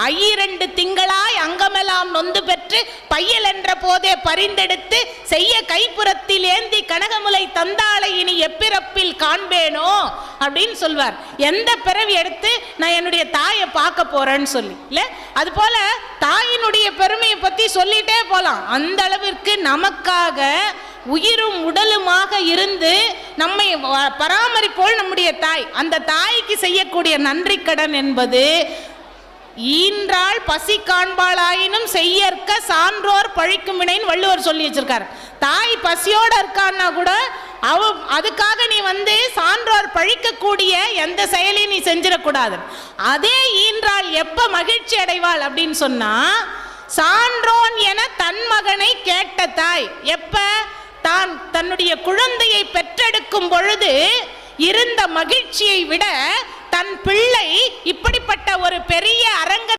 2 திங்களாய் அங்கமெல்லாம் நொந்து பெற்று பையல் என்ற போதே பரிந்தெடுத்து செய்ய கைப்புறத்தில் ஏந்தி கனகமுலை தந்தாளை இனி எப்பிறப்பில் காண்பேனோ அப்படின்னு சொல்வார். எந்த பிறவி எடுத்து நான் என்னுடைய தாயை பார்க்க போறேன்னு சொல்லி இல்ல, அது போல தாயினுடைய பெருமையை பத்தி சொல்லிட்டே போலாம். அந்த அளவிற்கு நமக்காக உயிரும் உடலுமாக இருந்து நம்மை பராமரிப்போல் நம்முடைய தாய். அந்த தாய்க்கு செய்யக்கூடிய நன்றி கடன் என்பது ஈன்றாள் பசி காண்பாளாயினும் செய்யற்க சான்றோர் பழிக்கும் வினைன்னு வள்ளுவர் சொல்லி வச்சிருக்காரு. தாய் பசியோட இருக்கான்னா கூட அதுக்காக நீ சான்றோர் பழிக்கக்கூடிய எந்த செயலையும் நீ செஞ்சிடக்கூடாது. அதே ஈன்றாள் எப்ப மகிழ்ச்சி அடைவாள் அப்படின்னு சொன்னா, சான்றோன் என தன் மகனை கேட்ட தாய். எப்ப? தான் தன்னுடைய குழந்தையை பெற்றெடுக்கும் பொழுது இருந்த மகிழ்ச்சியை விட தன் பிள்ளை இப்படிப்பட்ட ஒரு பெரிய அரங்க